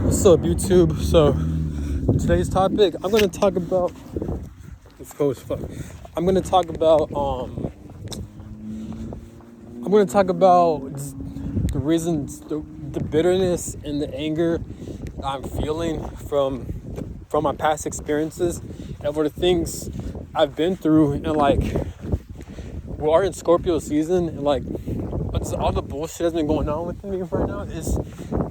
What's up, YouTube? So today's topic, I'm gonna talk about. Let's go as fuck. I'm gonna talk about. I'm gonna talk about the reasons, the bitterness and the anger I'm feeling from my past experiences and for the things I've been through. And like, we are in Scorpio season, and like, all the bullshit that's been going on with me right now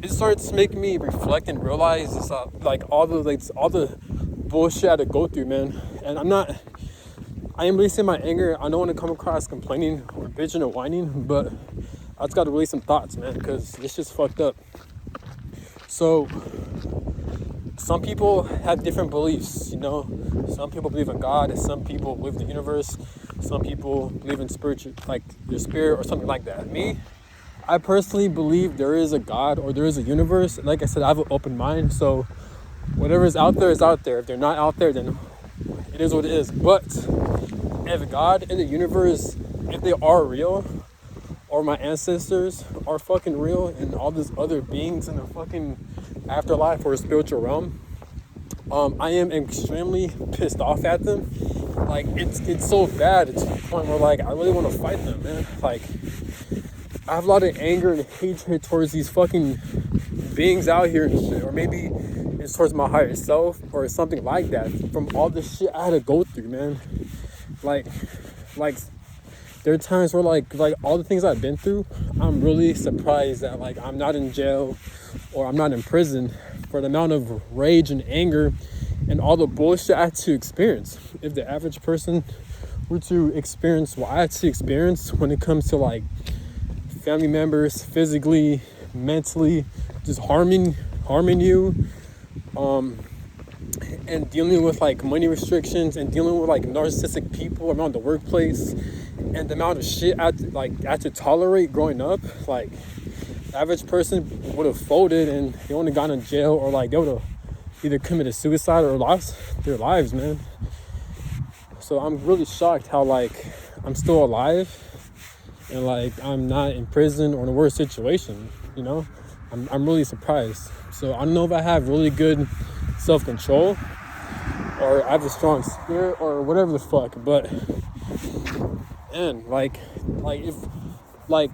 it starts making me reflect and realize it's like all the bullshit I had to go through, man. And I am releasing my anger. I don't want to come across complaining or bitching or whining, but I just got to release some thoughts, man, because this shit's fucked up. So some people have different beliefs, you know. Some people believe in God, and some people believe in the universe. Some people believe in spiritual, like your spirit or something like that. Me, I personally believe there is a God or there is a universe. Like I said, I have an open mind, so whatever is out there is out there. If they're not out there, then it is what it is. But if God and the universe, if they are real, or my ancestors are fucking real, and all these other beings in the fucking afterlife or spiritual realm, I am extremely pissed off at them. Like, it's so bad. It's to the point where, like, I really want to fight them, man. Like, I have a lot of anger and hatred towards these fucking beings out here and shit. Or maybe it's towards my higher self or something like that. From all the shit I had to go through, man. Like, there are times where, like all the things I've been through, I'm really surprised that, like, I'm not in jail or I'm not in prison for the amount of rage and anger and all the bullshit I had to experience. If the average person were to experience what I had to experience when it comes to, like, family members physically, mentally, just harming you, and dealing with, like, money restrictions and dealing with, like, narcissistic people around the workplace, and the amount of shit I had to tolerate growing up, like, the average person would have folded and they would have gone in jail, or like they would have either committed suicide or lost their lives, man. So I'm really shocked how, like, I'm still alive and, like, I'm not in prison or in a worse situation, you know. I'm really surprised. So I don't know if I have really good self-control or I have a strong spirit or whatever the fuck, but and like if, like,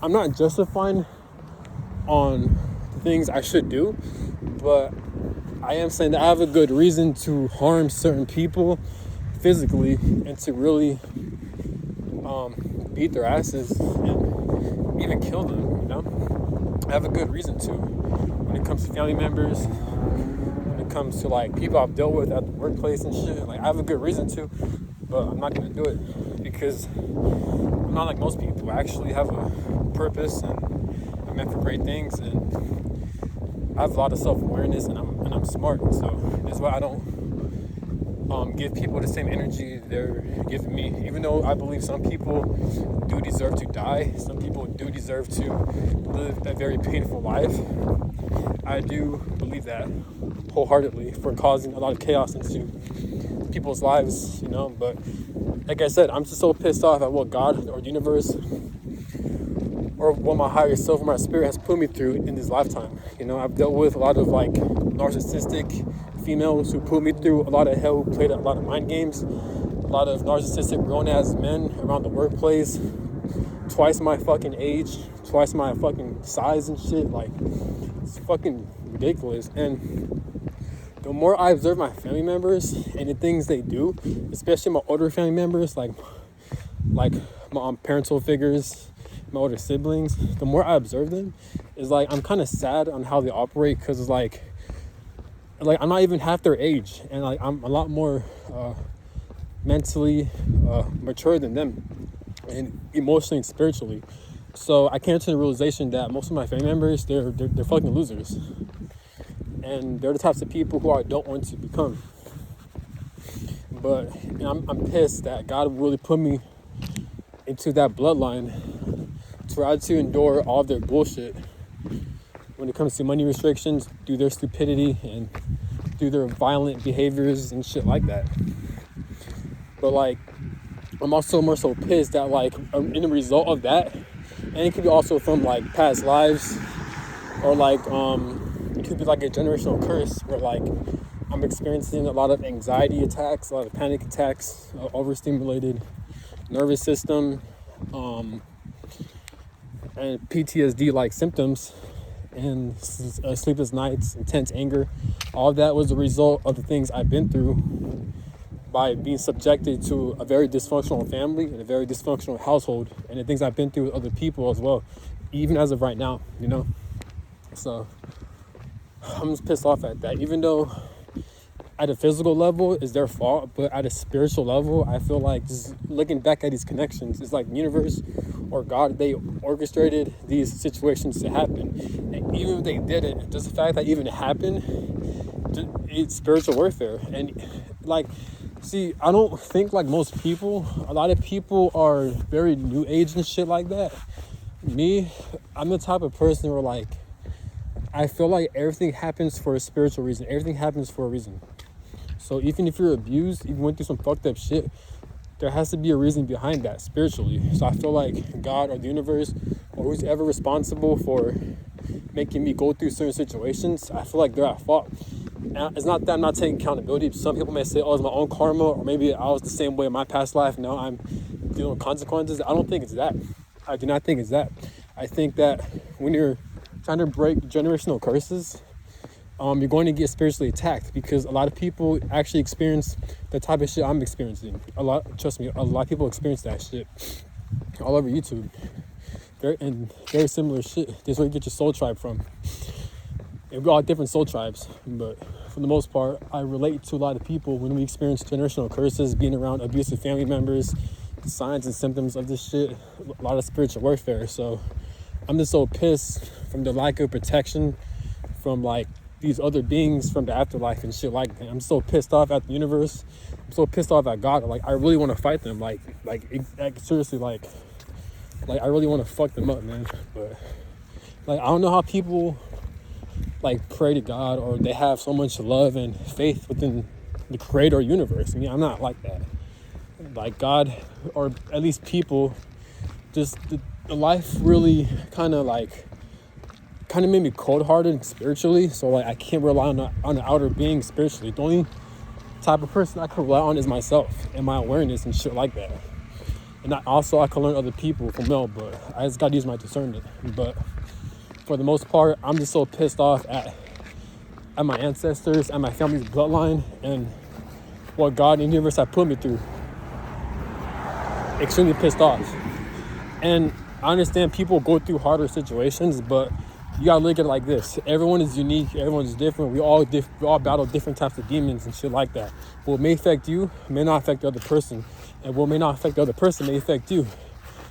I'm not justifying on things I should do, but I am saying that I have a good reason to harm certain people physically and to really beat their asses and even kill them, you know. I have a good reason to when it comes to family members, when it comes to, like, people I've dealt with at the workplace and shit. Like, I have a good reason to, but I'm not gonna do it because I'm not like most people. I actually have a purpose and I'm meant for great things, and I have a lot of self-awareness, and I'm smart. So that's why I don't give people the same energy they're giving me. Even though I believe some people do deserve to die, some people do deserve to live a very painful life. I do believe that wholeheartedly for causing a lot of chaos into people's lives, you know. But like I said, I'm just so pissed off at what God or the universe or what my higher self or my spirit has put me through in this lifetime. You know, I've dealt with a lot of, like, narcissistic females who put me through a lot of hell, who played a lot of mind games, a lot of narcissistic grown-ass men around the workplace, twice my fucking age, twice my fucking size and shit. Like, it's fucking ridiculous. And the more I observe my family members and the things they do, especially my older family members, like my parental figures, my older siblings, the more I observe them, is like I'm kind of sad on how they operate, because it's like I'm not even half their age, and like I'm a lot more mentally mature than them, and emotionally and spiritually. So I came to the realization that most of my family members, they're fucking losers. And they're the types of people who I don't want to become. But I'm pissed that God really put me into that bloodline to try to endure all their bullshit when it comes to money restrictions, through their stupidity and through their violent behaviors and shit like that. But, like, I'm also more so pissed that, like, in the result of that, and it could be also from, like, past lives, or like it could be like a generational curse where like I'm experiencing a lot of anxiety attacks, a lot of panic attacks, overstimulated nervous system, and PTSD like symptoms, and sleepless nights, intense anger. All of that was a result of the things I've been through by being subjected to a very dysfunctional family and a very dysfunctional household, and the things I've been through with other people as well, even as of right now, you know? So I'm just pissed off at that. Even though at a physical level it's their fault, but at a spiritual level, I feel like just looking back at these connections, it's like the universe or God, they orchestrated these situations to happen. And even if they didn't, just the fact that even it happened, it's spiritual warfare. And like, see, I don't think like most people, a lot of people are very new age and shit like that. Me, I'm the type of person where like, I feel like everything happens for a spiritual reason. Everything happens for a reason. So even if you're abused, even went through some fucked up shit, there has to be a reason behind that spiritually. So I feel like God or the universe or who's ever responsible for making me go through certain situations, I feel like they're at fault. And it's not that I'm not taking accountability. Some people may say, oh, it's my own karma, or maybe I was the same way in my past life. Now I'm dealing with consequences. I don't think it's that. I do not think it's that. I think that when you're trying to break generational curses, you're going to get spiritually attacked, because a lot of people actually experience the type of shit I'm experiencing. Trust me, a lot of people experience that shit all over YouTube. Very similar shit. This is where you get your soul tribe from. And we're all different soul tribes, but for the most part, I relate to a lot of people when we experience generational curses, being around abusive family members, signs and symptoms of this shit, a lot of spiritual warfare. So I'm just so pissed from the lack of protection from like these other beings from the afterlife and shit like that. I'm so pissed off at the universe. I'm so pissed off at God. Like I really want to fight them. Like seriously, like I really want to fuck them up, man. But like I don't know how people like pray to God, or they have so much love and faith within the creator universe. I mean, I'm not like that. Like God, or at least people, just the life really kind of made me cold-hearted spiritually. So like I can't rely on the outer being spiritually. The only type of person I can rely on is myself and my awareness and shit like that. And I can learn other people from them, but I just gotta use my discernment. But for the most part, I'm just so pissed off at my ancestors and my family's bloodline and what God and the universe have put me through. Extremely pissed off. And I understand people go through harder situations, but you gotta look at it like this. Everyone is unique, everyone is different. We all battle different types of demons and shit like that. What may affect you may not affect the other person. And what may not affect the other person may affect you.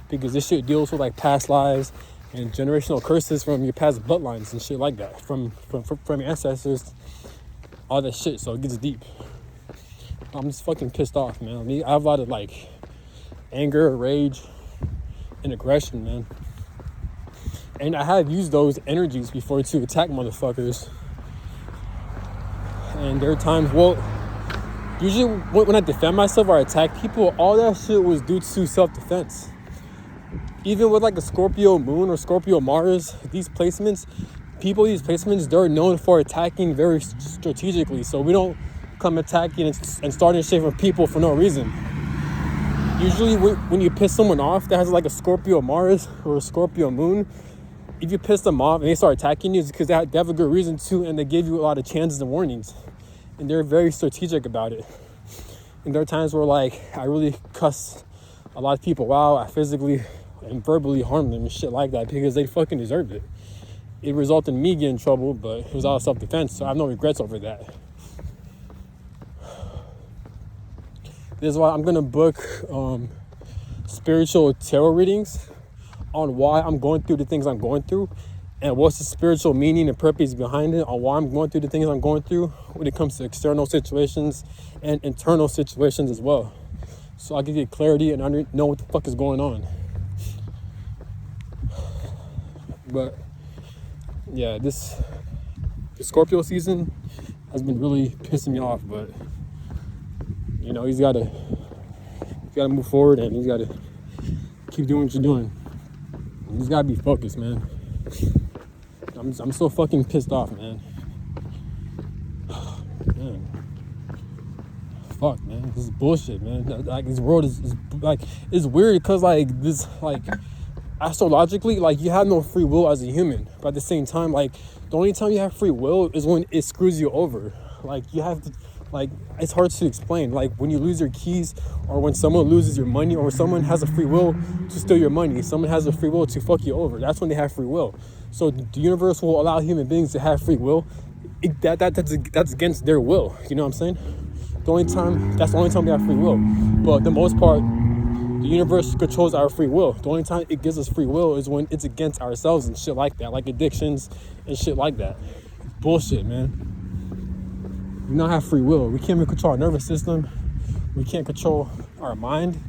Because this shit deals with like past lives and generational curses from your past bloodlines and shit like that. From your ancestors, all that shit. So it gets deep. I'm just fucking pissed off, man. I have a lot of like anger, rage, and aggression, man. And I have used those energies before to attack motherfuckers. And there are times, usually when I defend myself or I attack people, all that shit was due to self-defense. Even with like a Scorpio moon or Scorpio Mars, these placements, they're known for attacking very strategically. So we don't come attacking and starting shit from people for no reason. Usually when you piss someone off that has like a Scorpio Mars or a Scorpio moon, if you piss them off and they start attacking you, it's because they have a good reason to, and they give you a lot of chances and warnings. And they're very strategic about it. And there are times where like I really cuss a lot of people out. I physically and verbally harm them and shit like that because they fucking deserved it. It resulted in me getting in trouble, but it was all self-defense, so I have no regrets over that. This is why I'm gonna book spiritual tarot readings on why I'm going through the things I'm going through and what's the spiritual meaning and purpose behind it, on why I'm going through the things I'm going through when it comes to external situations and internal situations as well. So I can get clarity and know what the fuck is going on. But yeah, the Scorpio season has been really pissing me off, but you know, he's gotta move forward and he's gotta keep doing what you're doing. He's gotta be focused, man. I'm so fucking pissed off, man. man. Fuck, man. This is bullshit, man. Like, this world is like, it's weird because, like, this, like, astrologically, like, you have no free will as a human. But at the same time, like, the only time you have free will is when it screws you over. Like, you have to, like, it's hard to explain. Like, when you lose your keys, or when someone loses your money, or when someone has a free will to steal your money, someone has a free will to fuck you over. That's when they have free will. So the universe will allow human beings to have free will. That's against their will. You know what I'm saying? That's the only time we have free will. But the most part, the universe controls our free will. The only time it gives us free will is when it's against ourselves and shit like that, like addictions and shit like that. Bullshit, man. We don't have free will. We can't even control our nervous system. We can't control our mind.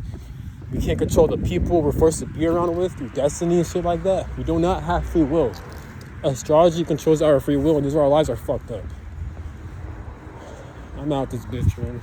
We can't control the people we're forced to be around with through destiny and shit like that. We do not have free will. Astrology controls our free will, and this is why our lives are fucked up. I'm out this bitch, man.